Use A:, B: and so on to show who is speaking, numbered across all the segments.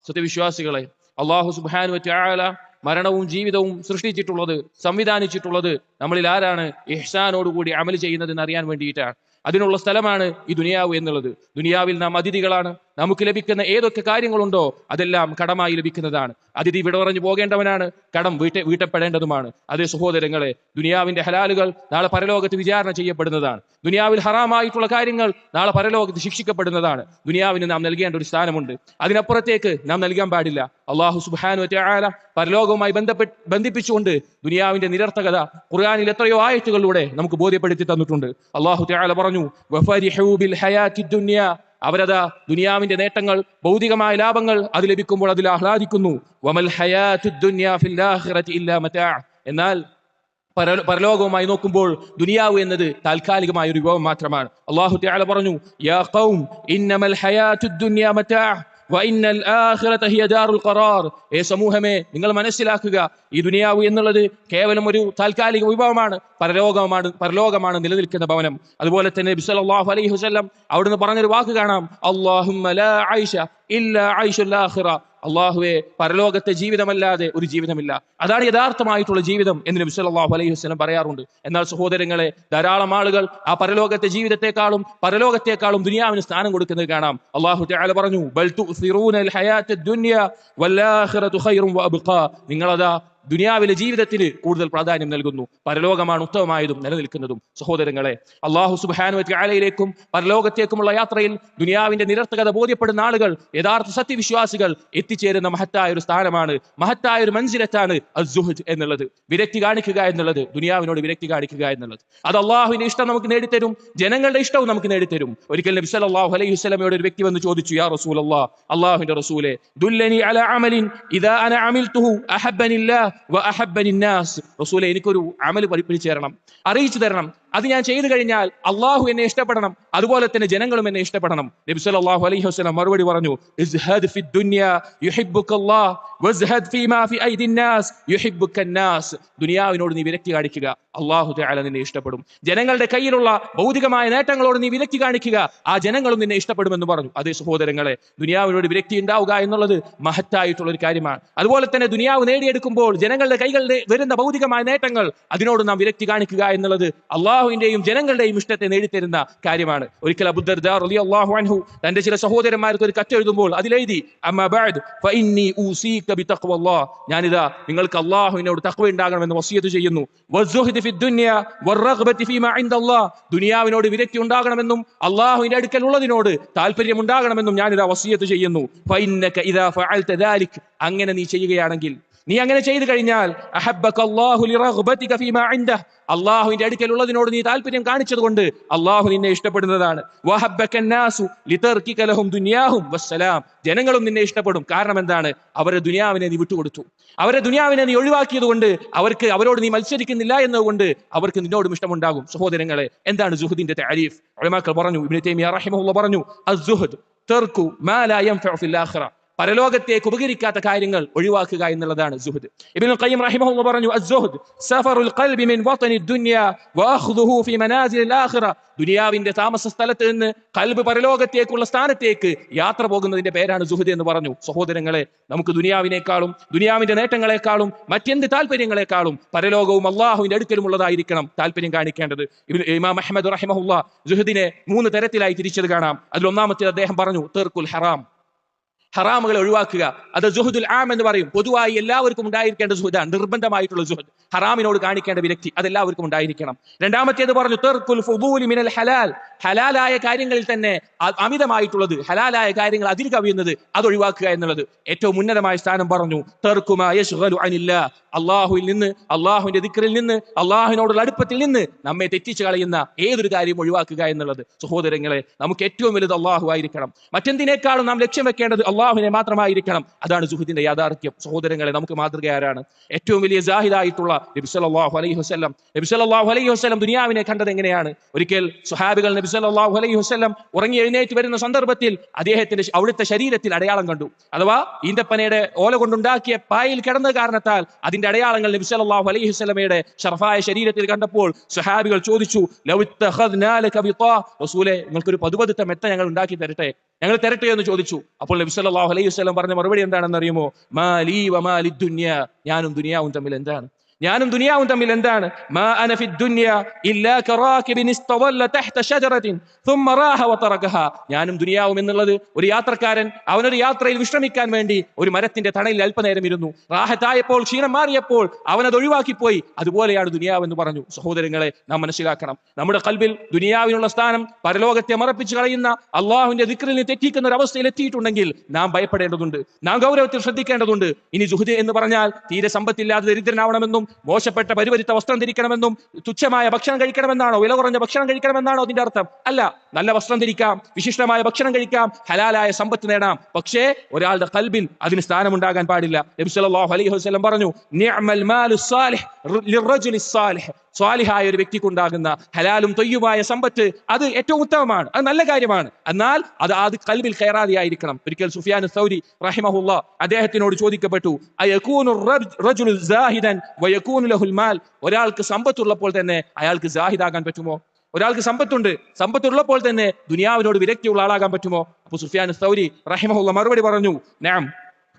A: സത്യവിശ്വാസികളെ, അല്ലാഹു സുബ്ഹാനഹു വ തആല മരണവും ജീവിതവും സൃഷ്ടിച്ചിട്ടുള്ളത്, സംവിധാനിച്ചിട്ടുള്ളത് നമ്മളിൽ ആരാണ് ഇഹ്സാനോടുകൂടി അമൽ ചെയ്യുന്നതെന്ന് അറിയാൻ വേണ്ടിയിട്ടാണ്. അതിനുള്ള സ്ഥലമാണ് ഈ ദുനിയാവ് എന്നുള്ളത്. ദുനിയാവിൽ നാം അതിഥികളാണ്. നമുക്ക് ലഭിക്കുന്ന ഏതൊക്കെ കാര്യങ്ങളുണ്ടോ അതെല്ലാം കടമായി ലഭിക്കുന്നതാണ്. അതിഥി വിട പറഞ്ഞു പോകേണ്ടവനാണ്, കടം വീട്ടപ്പെടേണ്ടതുമാണ്. അതേ സഹോദരങ്ങളെ, ദുനിയാവിന്റെ ഹലാലുകൾ നാളെ പരലോകത്ത് വിചാരണ ചെയ്യപ്പെടുന്നതാണ്. ദുനിയാവിൽ ഹറാമായിട്ടുള്ള കാര്യങ്ങൾ നാളെ പരലോകത്ത് ശിക്ഷിക്കപ്പെടുന്നതാണ്. ദുനിയാവിന് നാം നൽകേണ്ട ഒരു സ്ഥാനമുണ്ട്, അതിനപ്പുറത്തേക്ക് നാം നൽകാൻ പാടില്ല. അല്ലാഹു സുബ്ഹാനഹു വ തആല പരലോകവുമായി ബന്ധിപ്പിച്ചുകൊണ്ട് ദുനിയാവിന്റെ നിരർത്ഥകത ഖുർആനിൽ എത്രയോ ആയത്തുകളിലൂടെ നമുക്ക് ബോധ്യപ്പെടുത്തി തന്നിട്ടുണ്ട്. അല്ലാഹു തആല പറഞ്ഞു, വഫരിഹൂ ബിൽ ഹയാത്തിദ് ദുനിയ, അവരതാ ദുനിയാവിന്റെ നേട്ടങ്ങൾ, ഭൗതികമായ ലാഭങ്ങൾ അത് ലഭിക്കുമ്പോൾ അതിൽ ആഹ്ലാദിക്കുന്നു. വമൽ ഹയാത്തുദ് ദുനിയ ഫിൽ ആഖിറതി ഇല്ലാ മതാ, എന്നാൽ പരലോകവുമായി നോക്കുമ്പോൾ ദുനിയാവ് എന്നത് താൽക്കാലികമായ ഒരു വിഭവം മാത്രമാണ്. അല്ലാഹു തആല പറഞ്ഞു, യാ ഖൗം ഇന്നമൽ ഹയാത്തുദ് ദുനിയ മതാ വഇന്നൽ ആഖിറത ഹിയ ദാറുൽ ഖറാർ, ഏ സമൂഹമേ നിങ്ങൾ മനസ്സിലാക്കുക, ഈ ദുനിയാവ് എന്നുള്ളത് കേവലം ഒരു താൽക്കാലിക വിഭവമാണ്, പരലോകമാണ് നിലനിൽക്കുന്ന ഭവനം. അതുപോലെ തന്നെ നബി സല്ലല്ലാഹു അലൈഹി വസല്ലം അവിടുന്ന് പറഞ്ഞൊരു വാക്ക് കാണാം, അല്ലാഹുമ്മ ലാ ഐശ ഇല്ലാ ഐശുൽ ആഖിറ, അല്ലാഹുവേ പരലോകത്തെ ജീവിതമല്ലാതെ ഒരു ജീവിതമില്ല, അതാണ് യഥാർത്ഥമായിട്ടുള്ള ജീവിതം എന്ന് നബി സല്ലല്ലാഹു അലൈഹി വസല്ലം പറയാറുണ്ട്. എന്നാൽ സഹോദരങ്ങളെ, ധാരാളം ആളുകൾ ആ പരലോകത്തെ പരലോകത്തെക്കാളും ദുനിയാവിന് സ്ഥാനം കൊടുക്കുന്നത് കാണാം. അല്ലാഹു തആല പറഞ്ഞു, ബൽ തുസിറൂനൽ ഹയാത്തദ് ദുനിയ വൽ ആഖിറതു ഖൈറുൻ വഅബ്ഖാ, നിങ്ങളതാ ദുനിയാവിലെ ജീവിതത്തിന് കൂടുതൽ പ്രാധാന്യം നൽകുന്നു, പരലോകമാണ് ഉത്തമമായതും നിലനിൽക്കുന്നതും. സഹോദരങ്ങളെ, അല്ലാഹു സുബ്ഹാനഹു വ തആലയിലേക്കും പരലോകത്തേക്കുമുള്ള യാത്രയിൽ ദുനിയാവിന്റെ നിരർത്ഥകത ബോധ്യപ്പെടുന്ന ആളുകൾ, യഥാർത്ഥ സത്യവിശ്വാസികൾ എത്തിച്ചേരുന്ന മഹത്തായ ഒരു സ്ഥാനമാണ്, മഹത്തായ ഒരു മൻസിലത്താണ് അസ്സുഹദ് എന്നുള്ളത്. വിരക്തി കാണിക്കുക എന്നുള്ളത്, ദുനിയാവിനോട് വിരക്തി കാണിക്കുക എന്നുള്ളത്, അത് അള്ളാഹുവിന്റെ ഇഷ്ടം നമുക്ക് നേടിത്തരും, ജനങ്ങളുടെ ഇഷ്ടവും നമുക്ക് നേടിത്തരും. ഒരിക്കൽ നബി സല്ലല്ലാഹു അലൈഹി വസല്ലമയോട് ഒരു വ്യക്തി വന്ന് ചോദിച്ചു, യാ റസൂലല്ലാഹ്, അള്ളാഹുവിന്റെ റസൂലേ, ദുല്ലനി അലാ അമലിൻ ഇദാ അന അമിൽതുഹു അഹബ്ബനില്ലാഹ് വഅഹബ്ബനി الناس, റസൂലേ എനിക്കൊരു അമൽ പഠിപ്പിച്ചു തരണം, അറിയിച്ചു തരണം, അത് ഞാൻ ചെയ്തു കഴിഞ്ഞാൽ അള്ളാഹു എന്നെ ഇഷ്ടപ്പെടണം, അതുപോലെ തന്നെ ജനങ്ങളും എന്നെ ഇഷ്ടപ്പെടണം. നബി സല്ലല്ലാഹു അലൈഹി വസല്ലം മറുപടി പറഞ്ഞു, ഇസ്ഹദ് ഫി ദുനിയ യുഹിബ്ബുകല്ലാഹ് വസ്ഹദ് ഫീമാ ഫി ഐദി الناس യുഹിബ്ബുകന്നാസ്, ദുനിയാവിനോട് നീ വിരക്തി കാണിക്കുക, അള്ളാഹു തആല നിന്നെ ഇഷ്ടപ്പെടും. ജനങ്ങളുടെ കയ്യിലുള്ള ഭൗതികമായ നേട്ടങ്ങളോട് നീ വിരക്തി കാണിക്കുക, ആ ജനങ്ങളും നിന്നെ ഇഷ്ടപ്പെടുമെന്ന് പറഞ്ഞു. അതേ സഹോദരങ്ങളെ, ദുനിയാവിനോട് വിരക്തി ഉണ്ടാവുക എന്നുള്ളത് മഹത്തായിട്ടുള്ള ഒരു കാര്യമാണ്. അതുപോലെ തന്നെ ദുനിയാവ് നേടിയെടുക്കുമ്പോൾ ജനങ്ങളുടെ കൈകളിൽ വരുന്ന ഭൗതികമായ നേട്ടങ്ങൾ, അതിനോട് നാം വിരക്തി കാണിക്കുക എന്നുള്ളത് അള്ളാഹുവിന്റെയും ജനങ്ങളുടെയും ഇഷ്ടത്തെ നേടിത്തരുന്ന കാര്യമാണ്. ഒരിക്കൽ അബൂ ദർദാ റളിയല്ലാഹു അൻഹു തന്റെ ചില സഹോദരന്മാർക്ക് ഒരു കത്തെഴുതുമ്പോൾ അതിലെഴുതി, അമ്മാ ബഅദ് ഫഇന്നി ഊസീക ബിതഖ്വല്ലാഹ്, ഞാനിതാ നിങ്ങൾക്ക് അള്ളാഹുവിനോട് തഖ്വ ഉണ്ടാകണമെന്ന് വസിയത്ത് ചെയ്യുന്നു. വസ്സുഹ്ദി ഫി ദുനിയ വറഗ്ബതി ഫീമാ ഇൻദല്ലാഹ്, ദുനിയാവിനോട് വിരക്തി ഉണ്ടാകണമെന്നും അള്ളാഹുവിന്റെ അടുക്കൽ ഉള്ളതിനോട് താല്പര്യം ഉണ്ടാകണമെന്നും ഞാനിതാ വസിയത്ത് ചെയ്യുന്നു. ഫഇന്നക ഇദാ ഫഅൽത ദാലിക്, അങ്ങനെ നീ ചെയ്യുകയാണെങ്കിൽ, നീ അങ്ങനെ ചെയ്തു കഴിഞ്ഞാൽ, അഹബ്ബകല്ലാഹു ലിറഗ്ബതിക ഫീമാ ഇൻദഹ്, അള്ളാഹുവിന്റെ അടുക്കൽ ഉള്ളതിനോട് നീ താല്പര്യം കാണിച്ചത് കൊണ്ട് അള്ളാഹു നിന്നെ ഇഷ്ടപ്പെടുന്നതാണ്. വഹബ്ബകന്നാസു ലിതർകിക ലഹും ദുനിയാഹും വസ്സലാം, ജനങ്ങളും നിന്നെ ഇഷ്ടപ്പെടും. കാരണം എന്താണ്? അവരുടെ ദുനിയാവിനെ നീ വിട്ടുകൊടുത്തു, അവരുടെ ദുനിയാവിനെ നീ ഒഴിവാക്കിയത് കൊണ്ട്, അവരോട് നീ മത്സരിക്കുന്നില്ല എന്നതുകൊണ്ട് അവർക്ക് നിന്നോടും ഇഷ്ടമുണ്ടാകും. സഹോദരങ്ങളെ, എന്താണ് സുഹദിന്റെ തഅരീഫ്? ഉലമാക്കൾ പറഞ്ഞു, ഇബ്നു തൈമിയ്യ റഹിമഹുല്ലാഹ് പറഞ്ഞു, അസ്സുഹദ് തർക്കു മാ ലാ യൻഫഉ ഫിൽ ആഖിറ, പരലോകത്തേക്ക് ഉപകരിക്കാത്ത കാര്യങ്ങൾ ഒഴിവാക്കുക എന്നുള്ളതാണ് സുഹദ്. ഇബ്നുൽ ഖയ്യിം റഹിമഹുല്ലാഹ് പറഞ്ഞു, അസ്സുഹദ് സഫറുൽ ഖൽബി മിൻ വതനി ദുനിയ വഅഖ്ദുഹു ഫി മനാസിലിൽ ആഖിറ, ദുനിയാവിന്റെ താമസ സ്ഥലത്ത് നിന്ന് ഖൽബ് പരലോകത്തേക്കുള്ള സ്ഥാനത്തേക്ക് യാത്ര പോകുന്നതിന്റെ പേരാണ് സുഹദ് എന്ന് പറഞ്ഞു. സഹോദരങ്ങളെ, നമുക്ക് ദുനിയാവിനേക്കാളും ദുനിയാവിന്റെ നേട്ടങ്ങളെക്കാളും മറ്റെന്ത് താല്പര്യങ്ങളെക്കാളും പരലോകവും അള്ളാഹുവിന്റെ അടുക്കലുമുള്ളതായിരിക്കണം താല്പര്യം കാണിക്കേണ്ടത്. ഇമാം അഹ്മദ് റഹിമഹുല്ലാഹ് സുഹദിനെ 3 തരത്തിലായി തിരിച്ചത് കാണാം. അതിൽ ഒന്നാമത്തേത് അദ്ദേഹം പറഞ്ഞു, തർക്കുൽ ഹറാം, ഹറാമുകളെ ഒഴിവാക്കുക. അത് സുഹദുൽ ആം എന്ന് പറയും. പൊതുവായി എല്ലാവർക്കും ഉണ്ടായിരിക്കേണ്ട സുഹദാണ്, നിർബന്ധമായിട്ടുള്ള സുഹദ്, ഹറാമിനോട് കാണിക്കേണ്ട വിരക്തി അതെല്ലാവർക്കും ഉണ്ടായിരിക്കണം. രണ്ടാമത്തേത് പറഞ്ഞു, തർക്കുൽ ഫുദൂലി മിനൽ ഹലാൽ, ഹലാലായ കാര്യങ്ങളിൽ തന്നെ അമിതമായിട്ടുള്ളത്, ഹലാലായ കാര്യങ്ങൾ അതിൽ കവിയുന്നത് അത് ഒഴിവാക്കുക എന്നുള്ളത്. ഏറ്റവും ഉന്നതമായ സ്ഥാനം പറഞ്ഞു, തർക്കു മാ യശ്ഗലു അനില്ലാ, അള്ളാഹുവിൽ നിന്ന്, അള്ളാഹുവിന്റെ ദിക്റിൽ നിന്ന്, അള്ളാഹുവിനോടുള്ള അടുപ്പത്തിൽ നിന്ന് നമ്മെ തെറ്റിച്ചു കളയുന്ന ഏതൊരു കാര്യവും ഒഴിവാക്കുക എന്നുള്ളത്. സഹോദരങ്ങളെ, നമുക്ക് ഏറ്റവും വലുത് അള്ളാഹു ആയിരിക്കണം. മറ്റെന്തിനേക്കാളും നാം ലക്ഷ്യം വെക്കേണ്ടത് അള്ളാഹുവിനെ മാത്രമായിരിക്കണം. അതാണ് സുഹദിന്റെ യാഥാർത്ഥ്യം. സഹോദരങ്ങളെ, നമുക്ക് മാതൃക ആരാണ്? ഏറ്റവും വലിയ സാഹിദായിട്ടുള്ള നബി സല്ലല്ലാഹു അലൈഹി വസല്ലം. നബി സല്ലല്ലാഹു അലൈഹി വസല്ലം ദുനിയാവിനെ കണ്ടത് എങ്ങനെയാണ്? ഒരിക്കൽ സ്വഹാബികൾ നബി സല്ലല്ലാഹു അലൈഹി വസല്ലം ഉറങ്ങി എഴുന്നേറ്റ് വരുന്ന സന്ദർഭത്തിൽ അദ്ദേഹത്തിന്റെ അവിടുത്തെ ശരീരത്തിൽ അടയാളം കണ്ടു. അഥവാ ഈന്തപ്പനയുടെ ഓല കൊണ്ടുണ്ടാക്കിയ പായിൽ കിടന്ന കാരണത്താൽ അതിന്റെ അടയാളങ്ങൾ നബി സല്ലല്ലാഹു അലൈഹി വസല്ലമയുടെ ശർഫായ ശരീരത്തിൽ കണ്ടപ്പോൾ സ്വഹാബികൾ ചോദിച്ചു, ലൗ ഇത്തഖദ്നാ ലക ബിതാ, റസൂലേ, നിങ്ങൾക്കൊരു പതുപതുത്ത മെത്ത ഞങ്ങൾ ഉണ്ടാക്കി തരട്ടെ? ഞങ്ങൾ തരട്ടെ എന്ന് ചോദിച്ചു. അപ്പോൾ നബി സല്ലല്ലാഹു അലൈഹി വസല്ലം പറഞ്ഞ മറുപടി എന്താണെന്ന് അറിയുമോ? മാലി വമാലി ദുനിയ, ഞാനും ദുനിയാവും തമ്മിൽ എന്താണ്? ഞാനും ദുനിയാവും തമ്മിൽ എന്താണ്? മാ അന ഫി ദുനിയ ഇല്ലാ കറാകിബിൻ ഇസ്തവല്ല തഹ്ത ഷജറത്തിൻ ثم راح وتركها. ഞാനും ദുനിയാവും എന്നുള്ളത് ഒരു യാത്രക്കാരൻ അവനൊരു യാത്രയിൽ വിശ്രമിക്കാൻ വേണ്ടി ഒരു മരത്തിന്റെ തണലിൽ അല്പനേരം ഇരുന്നു. റാഹത്തായപ്പോൾ, ക്ഷീണം മാറിയപ്പോൾ അവനത് ഒഴിവാക്കിപ്പോയി. അതുപോലെയാണ് ദുനിയാവ് എന്ന് പറഞ്ഞു. സഹോദരങ്ങളെ, നാം മനസ്സിലാക്കണം, നമ്മുടെ ഖൽബിൽ ദുനിയാവിനുള്ള സ്ഥാനം പരലോകത്തെ മറപ്പിച്ചു കളയുന്ന അള്ളാഹുവിന്റെ ദിക്റിനെ തെറ്റിക്കുന്ന ഒരു അവസ്ഥയിൽ എത്തിയിട്ടുണ്ടെങ്കിൽ നാം ഭയപ്പെടേണ്ടതുണ്ട്, നാം ഗൗരവത്തിൽ ശ്രദ്ധിക്കേണ്ടതുണ്ട്. ഇനി സുഹൃദ് എന്ന് പറഞ്ഞാൽ തീരെ സമ്പത്തില്ലാതെ ദരിദ്രനാവണമെന്നും മോശപ്പെട്ട പരിവരിത്ത വസ്ത്രം ധരിക്കണമെന്നും തുച്ഛമായ ഭക്ഷണം കഴിക്കണമെന്നാണോ, വില കുറഞ്ഞ ഭക്ഷണം കഴിക്കണമെന്നാണോ അതിന്റെ അർത്ഥം? അല്ല. നല്ല വസ്ത്രം ധരിക്കാം, വിശിഷ്ടമായ ഭക്ഷണം കഴിക്കാം, ഹലാലായ സമ്പത്ത് നേടാം. പക്ഷേ ഒരാളുടെ ഖൽബിൽ അതിന് സ്ഥാനമുണ്ടാകാൻ പാടില്ല. നബി സല്ലല്ലാഹു അലൈഹി വസല്ലം പറഞ്ഞു, നിഅമൽ മാലു സാലിഹ് ലിർറജുലി സാലിഹ്. സ്വാലിഹായ ഒരു വ്യക്തിക്കുണ്ടാകുന്ന ഹലാലും തൊയ്യുമായ സമ്പത്ത് അത് ഏറ്റവും ഉത്തമമാണ്, അത് നല്ല കാര്യമാണ്. എന്നാൽ അത് ഖൽബിൽ ഖൈറാദിയായിരിക്കണം. ഒരിക്കൽ സുഫിയാൻ സൗരി റഹിമഹുല്ലാഹ് അദ്ദേഹത്തിനോട് ചോദിക്കപ്പെട്ടു, അയകൂനു റജുലു സാഹിദൻ വയകൂനു ലഹുൽ മാൽ. ഒരാൾക്ക് സമ്പത്തുള്ളപ്പോൾ തന്നെ അയാൾക്ക് സാഹിദാകാൻ പറ്റുമോ? ഒരാൾക്ക് സമ്പത്തുള്ളപ്പോൾ തന്നെ ദുനിയാവിനോട് വിരക്തിയുള്ള ആളാകാൻ പറ്റുമോ? അപ്പൊ സുഫിയാൻ സൗരി റഹിമഹുല്ലാഹ് മറുപടി പറഞ്ഞു, നഅം,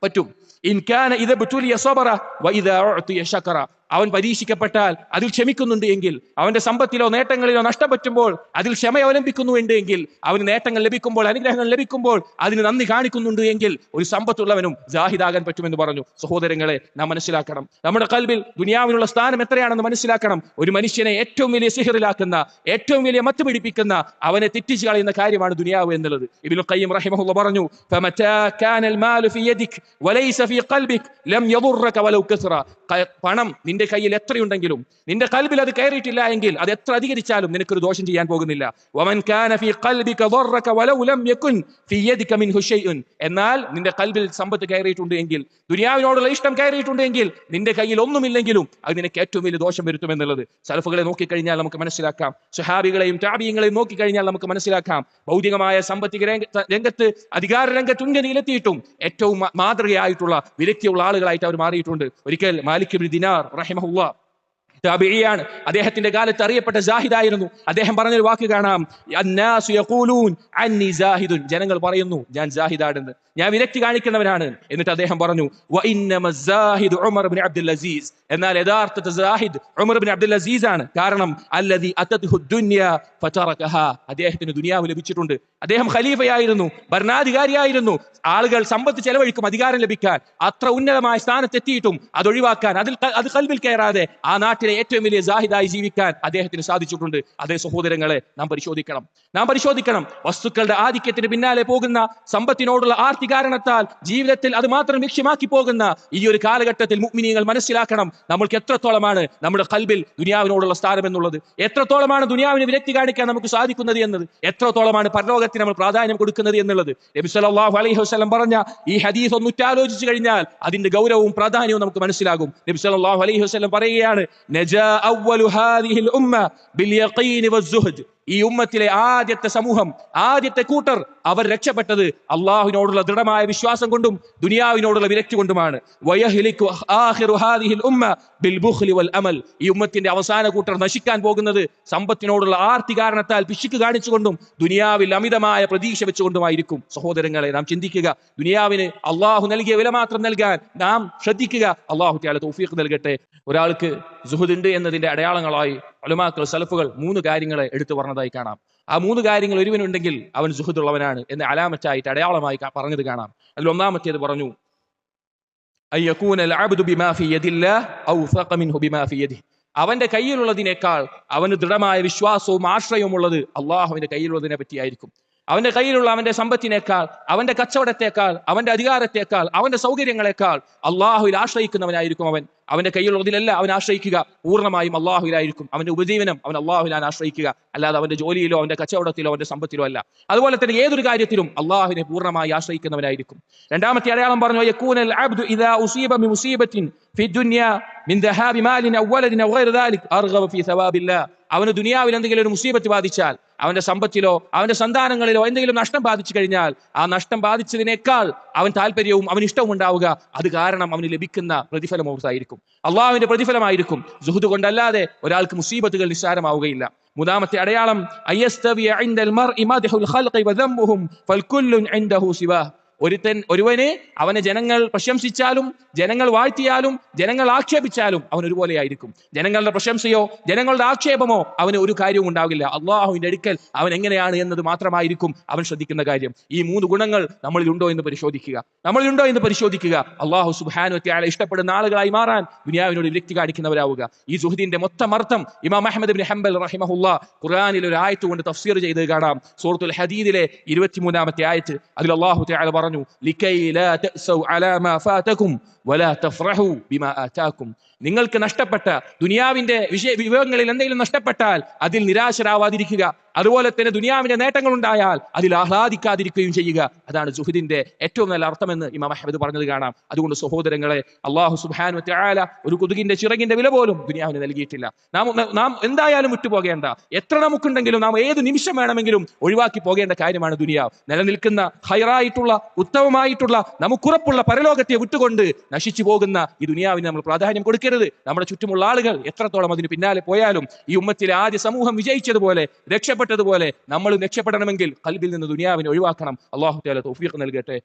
A: പറ്റും. ഇൻ കാന ഇദ ബതുലിയ സബറ വഇദാ ഉഅതിയ ശകറ. അവൻ പരീക്ഷിക്കപ്പെട്ടാൽ അതിൽ ക്ഷമിക്കുന്നുണ്ട് എങ്കിൽ, അവന്റെ സമ്പത്തിലോ നേട്ടങ്ങളിലോ നഷ്ടം പറ്റുമ്പോൾ അതിൽ ക്ഷമ അവലംബിക്കുന്നുണ്ട് എങ്കിൽ, അവന് നേട്ടങ്ങൾ ലഭിക്കുമ്പോൾ, അനുഗ്രഹങ്ങൾ ലഭിക്കുമ്പോൾ അതിന് നന്ദി കാണിക്കുന്നുണ്ട് എങ്കിൽ ഒരു സമ്പത്തുള്ളവനും ജാഹിദാകാൻ പറ്റുമെന്ന് പറഞ്ഞു. സഹോദരങ്ങളെ, നാം മനസ്സിലാക്കണം, നമ്മുടെ ഖൽബിൽ ദുനിയാവിനുള്ള സ്ഥാനം എത്രയാണെന്ന് മനസ്സിലാക്കണം. ഒരു മനുഷ്യനെ ഏറ്റവും വലിയ സിഹറിലാക്കുന്ന, ഏറ്റവും വലിയ മത്ത് പിടിപ്പിക്കുന്ന, അവനെ തെറ്റിച്ച് കളയുന്ന കാര്യമാണ് ദുനിയാവ് എന്നുള്ളത്. ഇബ്നുൽ ഖയ്യിം റഹിമഹുല്ലാഹ് പറഞ്ഞു, ഫമതാ കാനൽ മാലു ഫി യദിക് വലൈസ ഫി ഖൽബിക് ലം യദുറക വലൗ കസറ. പണം നിന്റെ കയ്യിൽ എത്രയുണ്ടെങ്കിലും നിന്റെ ഖൽബിൽ അത് കയറിയിട്ടില്ല എങ്കിൽ അത് എത്ര അധികരിച്ചാലും നിനക്കൊരു ദോഷം ചെയ്യാൻ പോകുന്നില്ല. വമൻ കാന ഫീ ഖൽബിക ദറക വലൗ ലം യകുൻ ഫീ യദിക മിൻഹു ഷൈഉൻ. എന്നാൽ നിന്റെ ഖൽബിൽ സമ്പത്ത് കയറിയിട്ടുണ്ട് എങ്കിൽ, ദുനിയാവിനോടുള്ള ഇഷ്ടം കയറിയിട്ടുണ്ട് എങ്കിൽ, നിന്റെ കയ്യിൽ ഒന്നുമില്ലെങ്കിലും അത് നിനക്ക് ഏറ്റവും വലിയ ദോഷം വരുത്തുമെന്നുള്ളത് സലഫുകളെ നോക്കിക്കഴിഞ്ഞാൽ നമുക്ക് മനസ്സിലാക്കാം. സ്വഹാബികളെയും താബിഈങ്ങളെയും നോക്കിക്കഴിഞ്ഞാൽ നമുക്ക് മനസ്സിലാക്കാം. ഭൗതികമായ സാമ്പത്തിക രംഗത്ത്, അധികാര രംഗത്ത് ഉന്നതിയിലെത്തിയിട്ടും ഏറ്റവും മാതൃകയായിട്ടുള്ള വിരക്തിയുള്ള ആളുകളായിട്ട് അവർ മാറിയിട്ടുണ്ട്. ഒരിക്കൽ മാലിക് ഇബ്നു ദിനാർ റഹിമഹുല്ലാഹ് താബിഈയാണ്, അദ്ദേഹത്തിന്റെ കാലത്ത് അറിയപ്പെട്ട സാഹിദായിരുന്നു. അദ്ദേഹം പറഞ്ഞൊരു വാക്ക് കാണാം, അന്നാസു യഖൂലൂൻ അന്നി സാഹിദുൻ. ജനങ്ങൾ പറയുന്നു ഞാൻ സാഹിദാണെന്ന്, ഞാൻ വിരക്തി കാണിക്കുന്നവനാണ്. എന്നിട്ട് അദ്ദേഹം പറഞ്ഞു, വ ഇന്നമ സാഹിദ് ഉമർ ഇബ്നു അബ്ദുൽ അസീസ്. എന്നാൽ യഥാർത്ഥ സാഹിദ് ഉമർ ഇബ്നു അബ്ദുൽ അസീസ് ആണ്. കാരണം അല്ലദി അതത്ഹു ദുനിയ ഫതറകഹാ. അദ്ദേഹത്തിന് ദുനിയാവ് ലഭിച്ചിട്ടുണ്ട്. അദ്ദേഹം ഖലീഫയായിരുന്നു, ഭരണാധികാരിയായിരുന്നു. ആളുകൾ സമ്പത്ത് ചെലവഴിക്കും അധികാരം ലഭിക്കാൻ, അത്ര ഉന്നതമായ സ്ഥാനത്തെത്തിയിട്ടും അതൊഴിവാക്കാൻ, അത് ഖൽബിൽ കയറാതെ ആ നാട്ടിലെ ഏറ്റവും വലിയ സാഹിദായി ജീവിക്കാൻ അദ്ദേഹത്തിന് സാധിച്ചിട്ടുണ്ട്. അതേ സഹോദരങ്ങളെ, നാം പരിശോധിക്കണം. വസ്തുക്കളുടെ ആധിക്യത്തിന് പിന്നാലെ പോകുന്ന, സമ്പത്തിനോടുള്ള ആർത്തി കാരണത്താൽ ജീവിതത്തിൽ അത് മാത്രം ലക്ഷ്യമാക്കി പോകുന്ന ഈ ഒരു കാലഘട്ടത്തിൽ മുഅ്മിനീങ്ങൾ മനസ്സിലാക്കണം, നമ്മൾക്ക് എത്രത്തോളമാണ് നമ്മുടെ ഖൽബിൽ ദുനിയാവിനോടുള്ള സ്ഥാനം എന്നുള്ളത്, എത്രത്തോളമാണ് ദുനിയാവിന് വിരക്തി കാണിക്കാൻ നമുക്ക് സാധിക്കുന്നത് എന്നത്, എത്രത്തോളമാണ് പരലോകത്തിന് നമ്മൾ പ്രാധാന്യം കൊടുക്കുന്നത് എന്നുള്ളത്. നബി സല്ലല്ലാഹു അലൈഹി വസല്ലം പറഞ്ഞ ഈ ഹദീസ് ഒന്ന് ഉറ്റാലോചിച്ചു കഴിഞ്ഞാൽ അതിന്റെ ഗൗരവവും പ്രാധാന്യവും നമുക്ക് മനസ്സിലാകും. നബി സല്ലല്ലാഹു അലൈഹി വസല്ലം പറയുകയാണ്, നജാ അവ്വലു ഹാദിഹിൽ ഉമ്മ ബിൽ യഖീൻ വസ്സുഹദ്. ഈ ഉമ്മത്തിലെ ആദ്യത്തെ സമൂഹം, ആദ്യത്തെ കൂട്ടർ, അവർ രക്ഷപ്പെട്ടത് അള്ളാഹുവിനോടുള്ള ദൃഢമായ വിശ്വാസം കൊണ്ടും ദുനിയാവിനോടുള്ള വിരക്തി കൊണ്ടുമാണ്. വയഹ്ലികു ആഖിറു ഹാദിഹിൽ ഉമ്മ ബിൽ ബുഖ്ലി വൽ അമൽ. ഈ ഉമ്മത്തിന്റെ അവസാന കൂട്ടർ നശിക്കാൻ പോകുന്നത് സമ്പത്തിനോടുള്ള ആർത്തി കാരണത്താൽ പിശുക്ക് കാണിച്ചുകൊണ്ടും ദുനിയാവിൽ അമിതമായ പ്രതീക്ഷ വെച്ചുകൊണ്ടുമായിരിക്കും. സഹോദരങ്ങളെ, നാം ചിന്തിക്കുക, ദുനിയാവിന് അള്ളാഹു നൽകിയ വില മാത്രം നൽകാൻ നാം ശ്രദ്ധിക്കുക. അള്ളാഹു തആല തൗഫീഖ് നൽകട്ടെ. ഒരാൾക്ക് സുഹുദുണ്ട് എന്നതിന്റെ അടയാളങ്ങളായി ഉലമാക്കൾ, സലഫുകൾ 3 കാര്യങ്ങളെ എടുത്തു പറഞ്ഞതായി കാണാം. ആ 3 കാര്യങ്ങൾ ഒരുവനുണ്ടെങ്കിൽ അവൻ സുഹുദുള്ളവനാണ് എന്ന് അലാമത്തായിട്ട്, അടയാളമായി പറഞ്ഞത് കാണാം. അതിൽ ഒന്നാമത്തേത് പറഞ്ഞു, അയ്യകൂനൽ അബ്ദു ബിമാ ഫി യദില്ലാഹ് ഔസഖ മിൻഹു ബിമാ ഫി യദിഹി. അവന്റെ കയ്യിലുള്ളതിനേക്കാൾ അവന് ദൃഢമായ വിശ്വാസവും ആശ്രയവും ഉള്ളത് അള്ളാഹുവിന്റെ കയ്യിലുള്ളതിനെ പറ്റിയായിരിക്കും. അവന്റെ കയ്യിലുള്ള അവന്റെ സമ്പത്തിനേക്കാൾ, അവന്റെ കച്ചവടത്തെക്കാൾ, അവന്റെ അധികാരത്തെക്കാൾ, അവന്റെ സൗകര്യങ്ങളെക്കാൾ അള്ളാഹുവിൽ ആശ്രയിക്കുന്നവനായിരിക്കും അവൻ. അവന്റെ കയ്യിലുള്ളതിലല്ല അവൻ ആശ്രയിക്കുക, പൂർണ്ണമായും അള്ളാഹുവിലായിരിക്കും. അവന്റെ ഉപജീവനം അവൻ അള്ളാഹുവിലാണ് ആശ്രയിക്കുക, അല്ലാതെ അവന്റെ ജോലിയിലോ അവന്റെ കച്ചവടത്തിലോ അവന്റെ സമ്പത്തിലോ അല്ല. അതുപോലെ തന്നെ ഏതൊരു കാര്യത്തിലും അള്ളാഹുവിനെ പൂർണ്ണമായി ആശ്രയിക്കുന്നവനായിരിക്കും. രണ്ടാമത്തെ അടയാളം പറഞ്ഞു, യകൂനൽ അബ്ദു ഇദാ ഉസീബ ബി മുസീബത്തിൻ ഫി ദുനിയ മിൻ ദഹാബി മാലിൻ ഔ വലദിൻ ഔ ഗൈറ ദാലിക് അർഗബ ഫി സവാബില്ലാഹ്. അവന് ദുനിയാവിൽ എന്തെങ്കിലും ഒരു മുസീബത്ത് ബാധിച്ചാൽ, അവന്റെ സമ്പത്തിലോ അവന്റെ സന്താനങ്ങളിലോ എന്തെങ്കിലും നഷ്ടം ബാധിച്ചു കഴിഞ്ഞാൽ ആ നഷ്ടം ബാധിച്ചതിനേക്കാൾ അവൻ താല്പര്യവും അവൻ ഇഷ്ടവും ഉണ്ടാവുക അത് കാരണം അവന് ലഭിക്കുന്ന പ്രതിഫലം ഓർത്തായിരിക്കും, അള്ളാഹുവിന്റെ പ്രതിഫലമായിരിക്കും. സുഹൃത്ത് കൊണ്ടല്ലാതെ ഒരാൾക്ക് മുസീബത്തുകൾ നിസ്സാരമാവുകയില്ല. മൂന്നാമത്തെ അടയാളം ഒരുവന് അവനെ ജനങ്ങൾ പ്രശംസിച്ചാലും ജനങ്ങൾ വാഴ്ത്തിയാലും ജനങ്ങൾ ആക്ഷേപിച്ചാലും അവൻ ഒരുപോലെ ആയിരിക്കും. ജനങ്ങളുടെ പ്രശംസയോ ജനങ്ങളുടെ ആക്ഷേപമോ അവന് ഒരു കാര്യവും ഉണ്ടാവില്ല. അള്ളാഹുവിന്റെ അടുക്കൽ അവൻ എങ്ങനെയാണ് എന്നത് മാത്രമായിരിക്കും അവൻ ശ്രദ്ധിക്കുന്ന കാര്യം. ഈ 3 ഗുണങ്ങൾ നമ്മളിലുണ്ടോ എന്ന് പരിശോധിക്കുക. അള്ളാഹു സുബ്ഹാനഹു വ തആല ഇഷ്ടപ്പെടുന്ന ആളുകളായി മാറാൻ ദുനിയാവിനോട് വിരക്തി കാണിക്കുന്നവരാവുക. ഈ സുഹദിന്റെ മൊത്തം അർത്ഥം ഇമാം അഹ്മദ് ഇബ്നു ഹംബൽ റഹിമഹുല്ലാ ഖുർആനിൽ ഒരു ആയത്ത് കൊണ്ട് തഫ്സീർ ചെയ്ത് കാണാം. സൂറത്തുൽ ഹദീദിലെ 23-ാമത്തെ ആയത്ത്. അതിൽ അള്ളാഹു തആല പറഞ്ഞു, لكي لا تأسوا على ما فاتكم ولا تفرحوا بما آتاكم. നിങ്ങൾക്ക് നഷ്ടപ്പെട്ട ദുനിയാവിന്റെ വിഭവങ്ങളിൽ എന്തെങ്കിലും നഷ്ടപ്പെട്ടാൽ അതിൽ നിരാശരാവാതിരിക്കുക. അതുപോലെ തന്നെ ദുനിയാവിന്റെ നേട്ടങ്ങൾ ഉണ്ടായാൽ അതിൽ ആഹ്ലാദിക്കാതിരിക്കുകയും ചെയ്യുക. അതാണ് സുഹദിന്റെ ഏറ്റവും നല്ല അർത്ഥമെന്ന് ഇമാം അഹ്മദ് പറഞ്ഞത് കാണാം. അതുകൊണ്ട് സഹോദരങ്ങളെ, അല്ലാഹു സുബ്ഹാനഹു വ തആല ഒരു കൊതുകിന്റെ ചിറകിന്റെ വില പോലും ദുനിയാവിന് നൽകിയിട്ടില്ല. നാം എന്തായാലും വിട്ടുപോകേണ്ട, എത്ര നമുക്കുണ്ടെങ്കിലും നാം ഏത് നിമിഷം വേണമെങ്കിലും ഒഴിവാക്കി പോകേണ്ട കാര്യമാണ് ദുനിയാവ്. നിലനിൽക്കുന്ന ഹൈറായിട്ടുള്ള ഉത്തമമായിട്ടുള്ള നമുക്കുറപ്പുള്ള പരലോകത്തെ വിട്ടുകൊണ്ട് നശിച്ചു പോകുന്ന ഈ ദുനിയാവിന് നമ്മൾ പ്രാധാന്യം കൊടുക്കരുത്. നമ്മുടെ ചുറ്റുമുള്ള ആളുകൾ എത്രത്തോളം അതിന് പിന്നാലെ പോയാലും ഈ ഉമ്മത്തിലെ ആദ്യ സമൂഹം വിജയിച്ചതുപോലെ രക്ഷപ്പെട്ടതുപോലെ നമ്മളും രക്ഷപ്പെടണമെങ്കിൽ ഖൽബിൽ നിന്ന് ദുനിയാവിനെ ഒഴിവാക്കണം. അല്ലാഹു തആല തൗഫീഖ് നൽകട്ടെ.